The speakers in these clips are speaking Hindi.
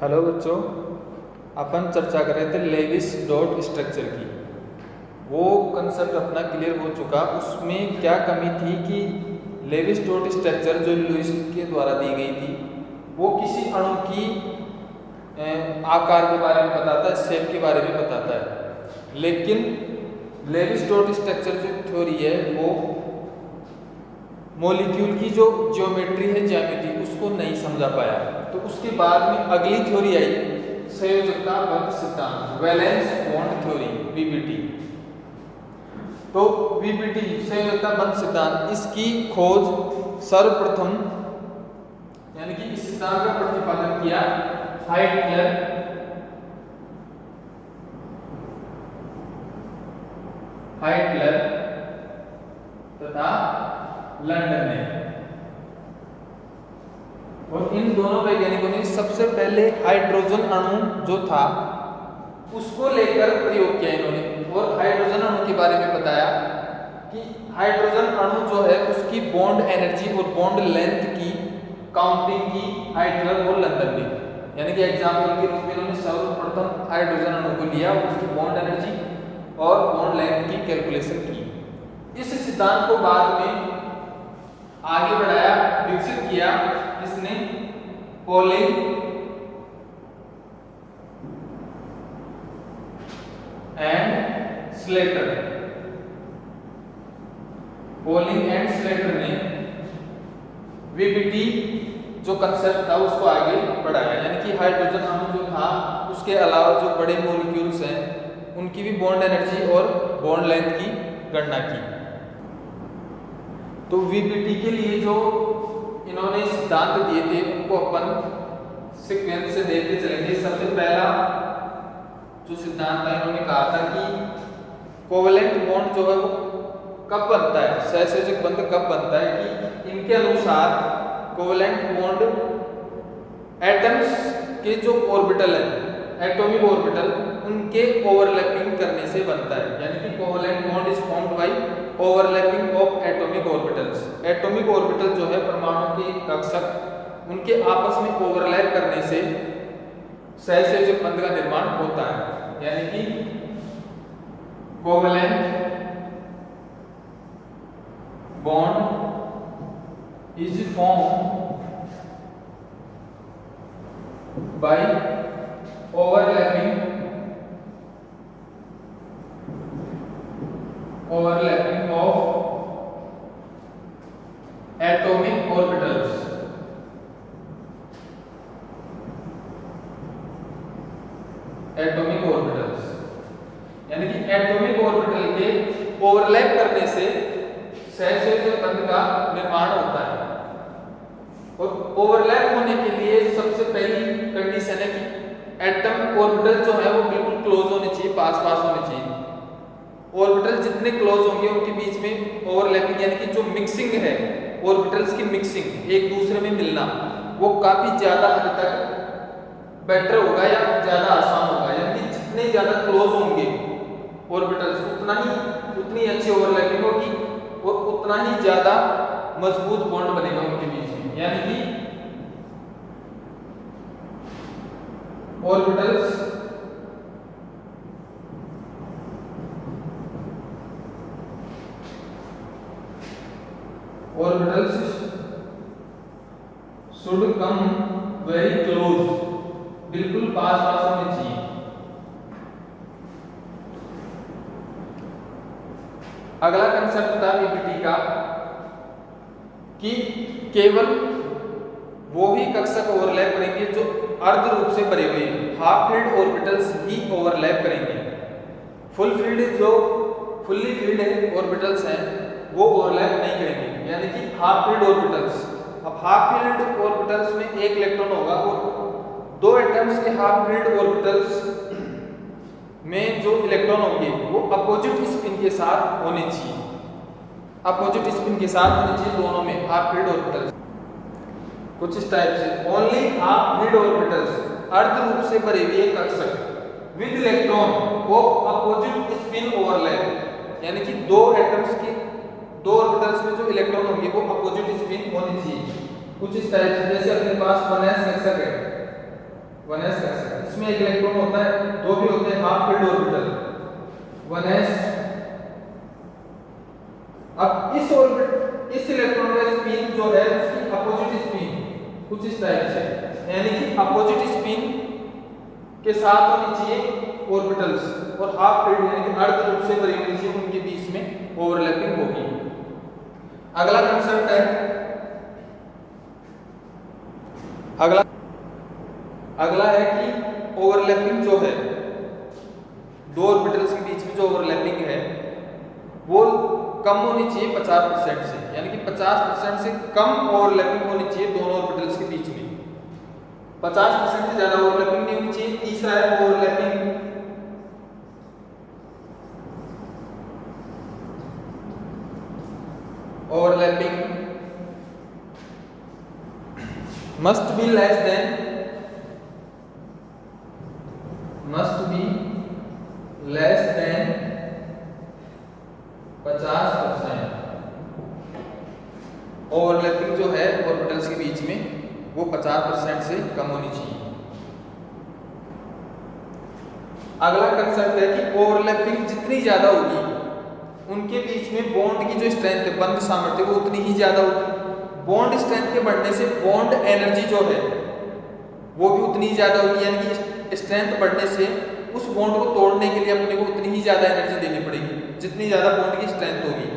हेलो बच्चों, अपन चर्चा कर रहे थे लेविस डॉट स्ट्रक्चर की। वो कंसेप्ट अपना क्लियर हो चुका। उसमें क्या कमी थी कि लेविस डॉट स्ट्रक्चर जो लुईस के द्वारा दी गई थी वो किसी अणु की आकार के बारे में बताता है, शेप के बारे में बताता है। लेकिन लेविस डॉट स्ट्रक्चर जो थ्योरी है वो मॉलिक्यूल की जो ज्योमेट्री है, ज्यामिति, उसको नहीं समझा पाया। तो उसके बाद में अगली थ्योरी आई संयोजकता बंध सिद्धांत, वैलेंस बॉन्ड थ्योरी, वीबीटी। तो वीबीटी संयोजकता बंध सिद्धांत, इसकी खोज सर्वप्रथम यानी कि इस सिद्धांत का प्रतिपादन किया हाइटलर तथा लंदन ने। और इन दोनों वैज्ञानिकों ने सबसे पहले हाइड्रोजन अणु जो था उसको लेकर प्रयोग किया इन्होंने, और हाइड्रोजन अणु के बारे में बताया कि हाइड्रोजन अणु जो है उसकी बॉन्ड एनर्जी और बॉन्ड लेंथ की काउंटिंग की हाइटलर और लंदन ने। यानी कि एग्जाम्पल के रूप में इन्होंने सर्वप्रथम हाइड्रोजन अणु को लिया, उसकी बॉन्ड एनर्जी और बॉन्ड लेंथ की कैलकुलेशन की। इस सिद्धांत को बाद में आगे बढ़ाया, विकसित किया इसने polling and Slater. Polling and Slater ने वीबीटी जो कंसेप्ट था उसको आगे बढ़ाया। यानी कि हाइड्रोजन अणु जो था उसके अलावा जो बड़े मॉलिक्यूल्स हैं उनकी भी बॉन्ड एनर्जी और बॉन्ड लेंथ की गणना की। तो वीबीटी के लिए जो इन्होंने सिद्धांत दिए थे उनको अपन सीक्वेंस से देखते चलेंगे। सबसे पहला जो सिद्धांत था, इन्होंने कहा था कि कोवेलेंट बॉन्ड जो है वो कब बनता है, सहसंयोजक बंध कब बनता है, कि इनके अनुसार कोवेलेंट बॉन्ड एटम्स के जो ऑर्बिटल है, एटॉमिक ऑर्बिटल, उनके ओवरलैपिंग करने से बनता है। यानी कि covalent bond is formed by overlapping of atomic orbitals. Atomic orbital जो है परमाणु के कक्षक, उनके आपस में ओवरलैप करने से सहसंयोजक बंध का निर्माण होता है। यानी कि covalent bond is formed by overlapping of atomic orbitals। Atomic orbitals यानी कि एटॉमिक ऑर्बिटल के ओवरलैप करने से सहसंयोजक बंध का निर्माण होता है। और ओवरलैप होने के लिए सबसे पहली कंडीशन है कि एटम ऑर्बिटल जो है वो बिल्कुल क्लोज होने चाहिए, पास पास होने चाहिए। ऑर्बिटल जितने क्लोज होंगे उनके बीच में ओवरलैपिंग यानी कि जो मिक्सिंग है, ऑर्बिटल्स की मिक्सिंग, एक दूसरे में मिलना, वो काफी ज्यादा हद तक बेटर होगा या ज्यादा आसान होगा। यानी कि जितने ज्यादा क्लोज होंगे ऑर्बिटल्स उतनी अच्छी ओवरलैपिंग होगी और उतना ही ज्यादा मजबूत बॉन्ड बनेगा उनके बीच में। यानी कि orbitals should come very close, बिल्कुल पास पास होने चाहिए। अगला कंसेप्ट था वीबीटी का कि केवल वो ही कक्षक ओवरलैप करेंगे जो अर्ध रूप से भरे हुए हैं, हाफ फील्ड ऑर्बिटल्स ही ओवरलैप करेंगे। फुल फील्ड जो फुल्ली फील्ड ऑर्बिटल्स हैं वो ओवरलैप नहीं करेंगे। यानी कि हाफ फील्ड ऑर्बिटल्स, अब हाफ फील्ड ऑर्बिटल्स में एक इलेक्ट्रॉन होगा और दो एटम्स के हाफ फील्ड ऑर्बिटल्स में जो इलेक्ट्रॉन होंगे वो अपोजिट स्पिन के साथ होने चाहिए, अपोजिट स्पिन के साथ होने चाहिए दोनों में हाफ फील्ड ऑर्बिटल्स। कुछ इस टाइप से ओनली हाफ फील्ड ऑर्बिटल्स अर्ध रूप से भरे हुए कक्षक with electron of opposite spin overlap. यानी कि दो एटम्स के दो ऑर्बिटल्स में जो इलेक्ट्रॉन होंगे वो अपोजिट स्पिन होनी चाहिए। कुछ इस टाइप से, जैसे अपने पास 1s कक्षक है, 1s कर सकते हैं। इसमें एक इलेक्ट्रॉन होता है, दो भी होते हैं हाफ फील्ड ऑर्बिटल 1s। अब इस इलेक्ट्रॉन का स्पिन जो है उसकी अपोजिट स्पिन कुछ इस टाइप से, यानी कि अपोजिट स्पिन के साथ होनी चाहिए ऑर्बिटल्स और हाफ फील्ड यानी कि अर्ध रूप से भरी हुई चीजें उनके बीच में ओवरलैपिंग होगी। अगला कंसेप्ट है अगला है कि ओवरलैपिंग जो है दो ऑर्बिटल्स के बीच में जो ओवरलैपिंग है वो कम होनी चाहिए 50% से, यानी कि 50% से कम ओवरलैपिंग होनी चाहिए दोनों ऑर्बिटल्स के बीच में। 50% से ज्यादा ओवरलैपिंग नहीं होनी चाहिए। तीसरा है overlapping must be less than 50%। Overlapping जो है ऑर्बिटल्स के बीच में वो 50% से कम होनी चाहिए। अगला कंसेप्ट है कि ओवरलैपिंग जितनी ज्यादा होगी उनके बीच में बॉन्ड की जो स्ट्रेंथ है, बंध सामर्थ्य, वो उतनी ही ज्यादा होगी। बॉन्ड स्ट्रेंथ के बढ़ने से बॉन्ड एनर्जी जो है वो भी उतनी ही ज्यादा होगी, यानी कि स्ट्रेंथ बढ़ने से उस बॉन्ड को तोड़ने के लिए अपने को उतनी ही ज्यादा एनर्जी देनी पड़ेगी जितनी ज्यादा बॉन्ड की स्ट्रेंथ होगी,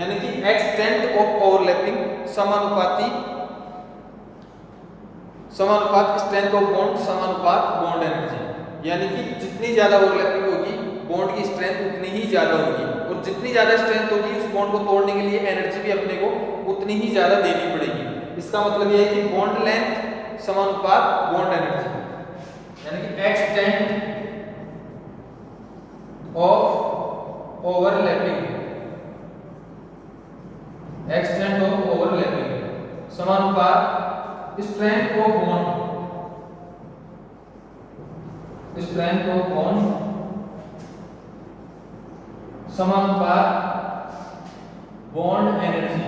यानी कि एक्सटेंट ऑफ ओवरलैपिंग समानुपात स्ट्रेंथ ऑफ बॉन्ड समानुपात बॉन्ड एनर्जी, यानी कि जितनी ज्यादा ओवरलैपिंग होगी बॉन्ड की स्ट्रेंथ उतनी ही ज्यादा होगी, और जितनी ज्यादा स्ट्रेंथ होगी उस बॉन्ड को तोड़ने के लिए एनर्जी भी अपने को उतनी ही ज्यादा देनी पड़ेगी। इसका मतलब यह है कि बॉन्ड लेंथ समानुपात बॉन्ड एनर्जी, यानी कि एक्सटेंट ऑफ ओवरलैपिंग समानुपात स्ट्रेंथ ऑफ बॉन्ड समानुपात बॉन्ड एनर्जी।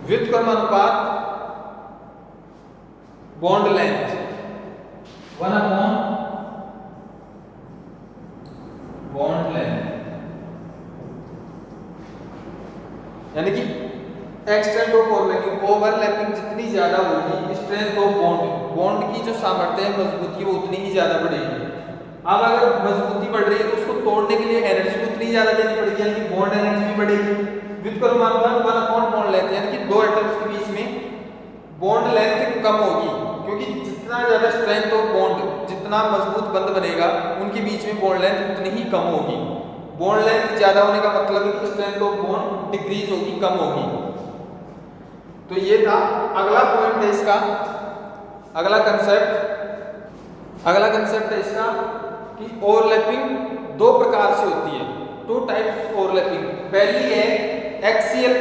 व्युत्क्रमानुपात बॉन्ड लेंथ 1/बॉन्ड लेंथ, यानी कि एक्सटेंट ऑफ ओवरलैपिंग जितनी ज्यादा होगी स्ट्रेंथ ऑफ बॉन्ड की जो सामर्थ्य है मजबूती वो उतनी ही ज्यादा बढ़ेगी। अब अगर मजबूती बढ़ रही है तो उसको तोड़ने के लिए एनर्जी को उतनी ज्यादा देनी पड़ेगी, यानी कि बॉन्ड एनर्जी भी बढ़ेगी। व्युत्क्रमानुपात 1/बॉन्ड लेंथ, यानी कि दो एटम्स के बीच में बॉन्ड लेंथ कम होगी, क्योंकि जितना ज्यादा स्ट्रेंथ ऑफ बॉन्ड, जितना मजबूत बंध बनेगा उनके बीच में बॉन्ड लेंथ उतनी ही कम होगी। बॉन्ड लेंथ ज्यादा होने का मतलब है कि स्ट्रेंथ ऑफ बॉन्ड डिक्रीज होगी, कम होगी। तो ये था अगला पॉइंट है इसका। अगला कंसेप्ट है इसका कि ओवरलैपिंग दो प्रकार से होती है, टू टाइप्स ओवरलैपिंग। पहली है एक्सियल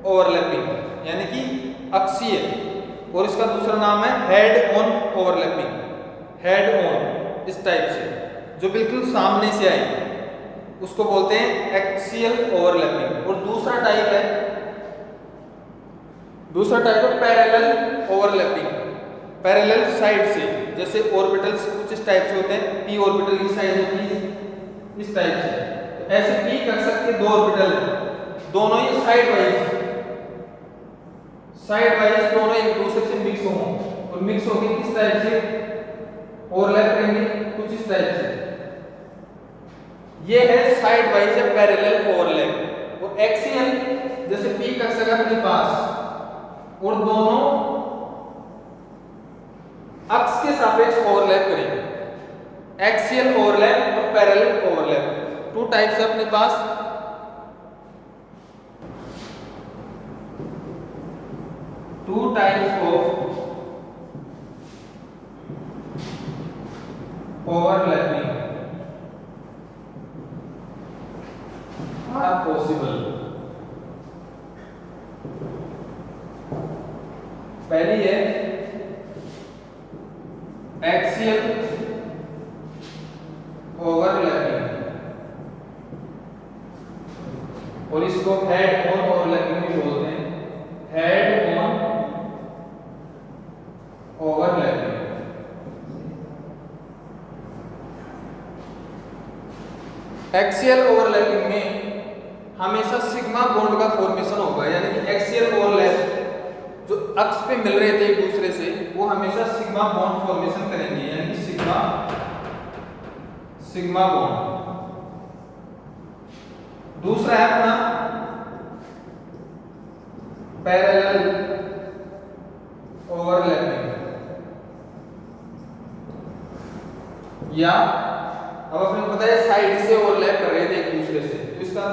ओवरलैपिंग, यानी कि अक्षीय, और इसका दूसरा नाम है head on overlapping. Head on इस टाइप से जो बिल्कुल सामने से आई उसको बोलते हैं एक्सियल ओवरलैपिंग। और दूसरा टाइप है पैरेलल ओवरलैपिंग, पैरेलल साइड से। जैसे ऑर्बिटल्स कुछ इस टाइप से होते हैं, पी ऑर्बिटल की साइड होती है इस टाइप से, तो ऐसे पी कर सकते दो ऑर्बिटल, दोनों ही साइड वाइज दोनों एक दूसरे से मिक्स हों, और मिक्स होकर किस टाइप से ओवरलैप करेंगे, कुछ इस टाइप से। ये है साइड वाइज या पैरेलल ओवरलैप। और एक्सियल जैसे पी कर सका अपने पास और दोनों अक्ष के सापेक्ष ओवरलैप करेंगे। एक्सियल ओवरलैप और पैरेलल ओवरलैप, टू टाइप्स है अपने पास। Two types of overlapping are possible. पहली है एक्सियल ओवरलैपिंग, और इसको हेड ऑन ओवरलैपिंग भी एक्सियल ओवरलैपिंग में हमेशा सिग्मा बॉन्ड का फॉर्मेशन होगा, यानी कि एक्सियल ओवरलैप जो अक्ष पे मिल रहे थे एक दूसरे से वो हमेशा सिग्मा बॉन्ड फॉर्मेशन करेंगे, यानी कि सिग्मा बॉन्ड। दूसरा है अपना पैरेलल ओवरलैपिंग, या अब अपने को पता है साइड से ओवरलैप कर रहे थे एक दूसरे से, तो इसका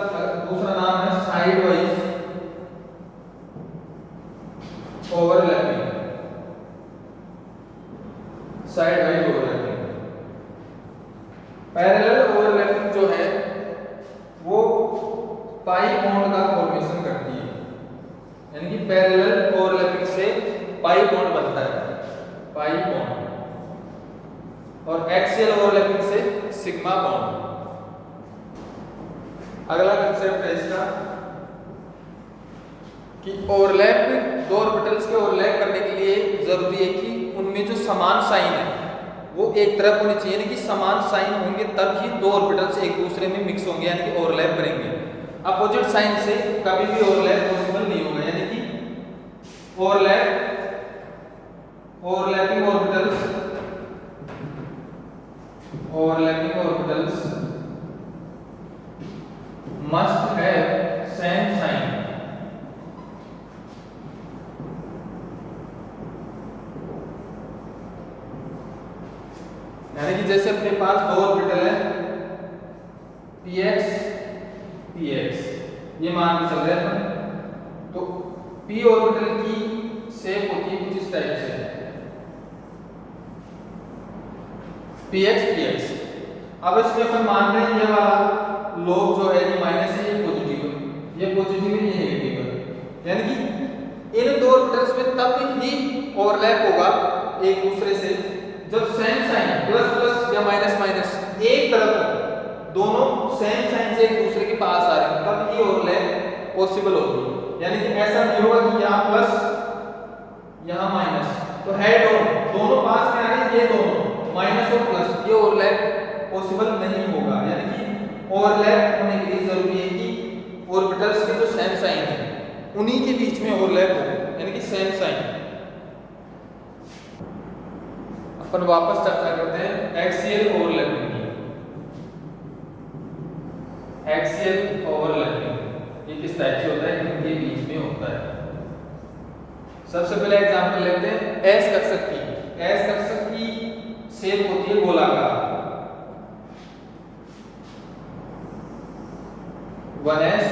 दूसरा नाम है side wise overlapping, side wise overlapping. Parallel overlapping जो है वो पाई बॉन्ड का फॉर्मेशन करती है, यानी कि पैरेलल ओवरलैपिंग से पाई बॉन्ड बनता है, पाई बॉन्ड, और एक्सियल ओवरलैपिंग से सिग्मा बॉन्ड। अगला कंसेप्ट है इसका कि ओवरलैप, दो ऑर्बिटल्स के ओवरलैप करने के लिए जरूरी है कि उनमें जो समान साइन है वो एक तरफ होनी चाहिए, यानी कि समान साइन होंगे तब ही दो ऑर्बिटल्स एक दूसरे में मिक्स होंगे, यानी कि ओवरलैप करेंगे। अपोजिट साइन से कभी भी ओवरलैप पॉसिबल नहीं होगा, यानी कि overlapping orbitals must have same sign, यानी कि जैसे अपने पास दो ऑर्बिटल है px ये मान के चल रहे हैं अपन, तो p ऑर्बिटल की शेप होती है कुछ इस टाइप से, px। अब इसमें अपन मान रहे हैं ये वाला लोब जो है ये माइनस है, ये पॉजिटिव है, ये नेगेटिव है, यानी कि इन दो ऑर्बिटल्स में तब ही ओवरलैप होगा एक दूसरे से जब सेम साइन प्लस प्लस या माइनस माइनस एक तरफ दोनों सेम साइन से एक दूसरे के पास आ रहे हैं, तब ही ओवरलैप पॉसिबल होगी। यानी कि ऐसा नहीं होगा कि यहाँ प्लस यहाँ माइनस, तो है दोनों पास में आ रहे हैं, ये दोनों माइनस और प्लस, ये ओवरलैप पॉसिबल नहीं होगा। यानी कि ओवरलैप होने के लिए जरूरी है कि ऑर्बिटल्स के जो सेम साइन है उन्हीं के बीच में ओवरलैप हो, यानी कि सेम साइन। अपन वापस चर्चा करते हैं एक्सियल ओवरलैपिंग की। एक्सियल ओवरलैपिंग ये किस टाइप से होता है, इनके बीच में होता है। सबसे पहले एग्जांपल लेते हैं एस कक्षक की। एस कक्षक की शेप होती है गोलाकार, 1s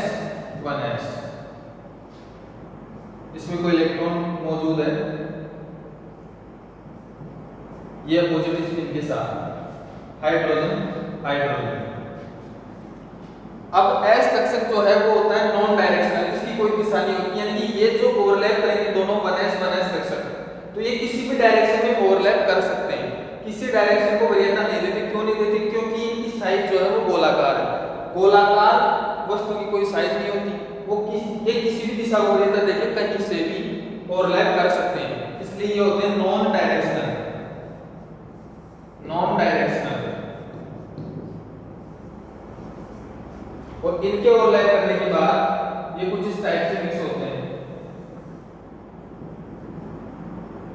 इसमें कोई इलेक्ट्रॉन मौजूद है, ये पॉजिटिव स्पिन के साथ हाइड्रोजन। अब एस कक्षक जो है वो होता है नॉन डायरेक्शनल, इसकी कोई दिशा नहीं होती, यानी कि ये जो ओवरलैप करेंगे दोनों 1s कक्षक, तो ये किसी भी डायरेक्शन में ओवरलैप कर सकते हैं, किसी डायरेक्शन को वरीयता नहीं देते। क्यों नहीं देते? क्योंकि इनकी साइज जो है वो गोलाकार है। गोलाकार वस्तु की कोई साइज नहीं होती, वो ये किसी भी दिशा को वरीयता देके कहीं से भी ओवरलैप कर सकते हैं, इसलिए ये होते हैं नॉन डायरेक्शनल। और इनके ओवरलैप करने के बाद ये कुछ इस टाइप से मिक्स होते हैं,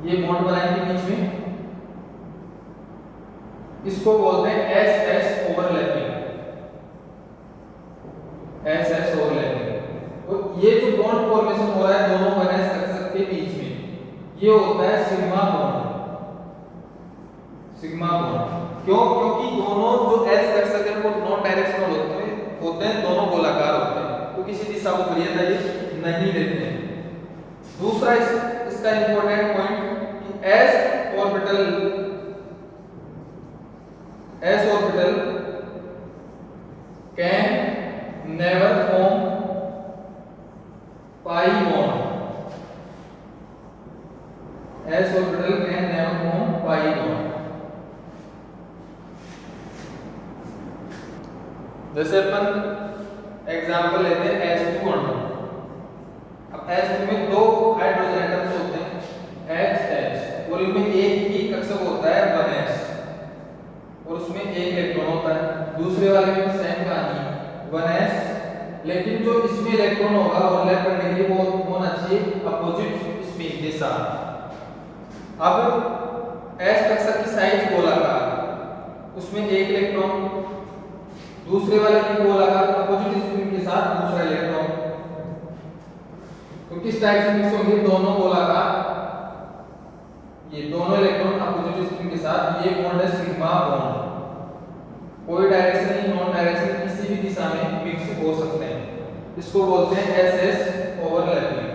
ये बॉन्ड बनाएंगे बीच में, इसको बोलते हैं एस ओवरलैपिंग। और ये जो बॉन्ड फॉर्मेशन हो रहा है दोनों 1s कक्षक के बीच में, ये होता है सिग्मा बॉन्ड। क्यों? क्योंकि दोनों जो एस कक्षक है वो नॉन डायरेक्शनल होते हैं, दोनों गोलाकार होते हैं, तो किसी दिशा को वरीयता नहीं देते हैं। दूसरा इसका इंपॉर्टेंट पॉइंट कि S orbital can never form pi bond. S orbital can never form pi bond. जैसे अपन एग्जांपल लेते हैं H2 अणु। अब H2 में दो हाइड्रोजन एटम्स होते हैं HH, और इनमें एक ही कक्षक होता है 1s, और उसमें एक इलेक्ट्रॉन होता है, दूसरे वाले में सेम का लेकिन जो इसमें इलेक्ट्रॉन होगा ओवरलैप करने के लिए वो होना चाहिए अपोजिट स्पिन के साथ। अब एस कक्षक की साइज गोलाकार, उसमें एक इलेक्ट्रॉन, दूसरे वाले की गोलाकार अपोजिट स्पिन के साथ दूसरा इलेक्ट्रॉन, तो किस टाइप से मिक्स होंगे? दोनों गोलाकार, ये दोनों इलेक्ट्रॉन अपोजिट स्पिन के साथ, ये बॉन्ड है सिग्मा बॉन्ड, कोई डायरेक्शन नहीं, नॉन डायरेक्शन, किसी भी दिशा में मिक्स हो सकते हैं, इसको बोलते हैं एसएस ओवरलैपिंग।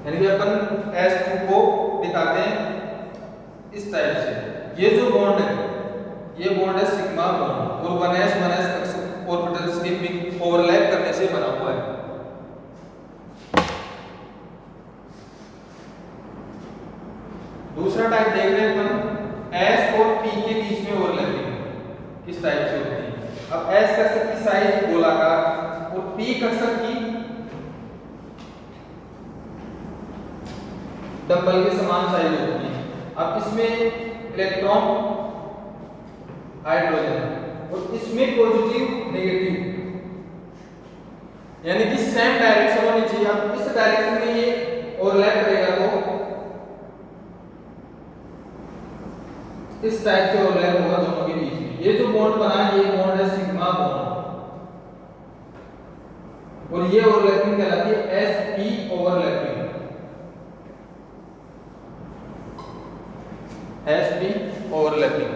यानी कि अपन S2 को दिखाते हैं इस टाइप से, ये जो बॉन्ड है ये बॉन्ड है सिग्मा बॉन्ड और 1s 1s कक्षक ऑर्बिटल्स के ओवरलैप करने से बना हुआ है। दूसरा टाइप देख रहे हैं अपन, S और P के बीच में ओवरलैपिंग किस टाइप से होती है। अब S कक्षक की साइज गोलाकार और P कक्षक की डंबल के समान साइज होती है। अब इसमें इलेक्ट्रॉन हाइड्रोजन और इसमें पॉजिटिव नेगेटिव, यानी कि सेम डायरेक्शन होनी चाहिए। अब इस डायरेक्शन में ये ओवरलैप करेगा तो इस टाइप से ओवरलैप होगा दोनों के बीच में। ये जो बॉन्ड बना ये बॉन्ड है सिग्मा बॉन्ड और ये ओवरलैपिंग कहलाती है sp ओवरलैपिंग, sp ओवरलैपिंग।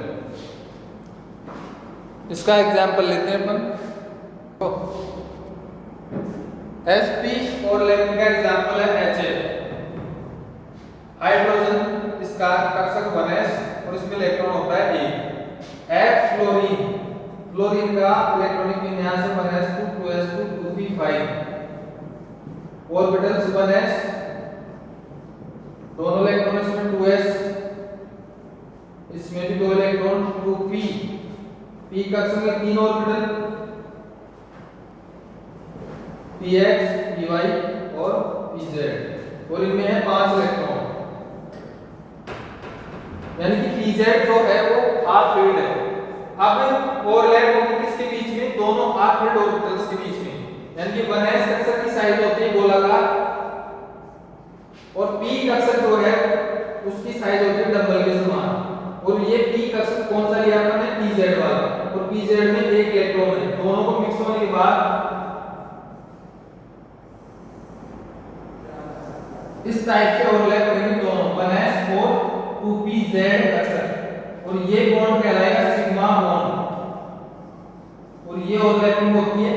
इसका एग्जांपल लेते हैं अपन, तो sp ओवरलैपिंग का एग्जांपल है HF, हाइड्रोजन इसका कक्षक 1s और इसमें इलेक्ट्रॉन होता है एक। F फ्लोरीन, फ्लोरीन का इलेक्ट्रॉनिक विन्यास है 1s2 2s2 2p5, orbitals 1s, दोनों इलेक्ट्रॉन इसमें 2s, इसमें भी दो इलेक्ट्रॉन 2p, p कक्षक में तीन ऑर्बिटल px py और pz और इनमें है 5 इलेक्ट्रॉन, यानी कि pz जो है वो हाफ फील्ड है। अब ओवरलैप होगी किसके बीच में? दोनों हाफ फील्ड ऑर्बिटल्स के बीच में, यानी कि 1s कक्षक की साइज होती है गोलाकार और p कक्षक जो है उसकी साइज होती है डबल के समान। और ये p कक्षक कौन सा लिया हमने? pz वाला, और pz में एक इलेक्ट्रॉन है। दोनों को मिक्स होने के बाद इस टाइप से ओवरलैप करेंगे दोनों 1s और 2pz कक्षक, और ये बॉन्ड कहलाएगा सिग्मा बॉन्ड और ये ओवरलैपिंग होती है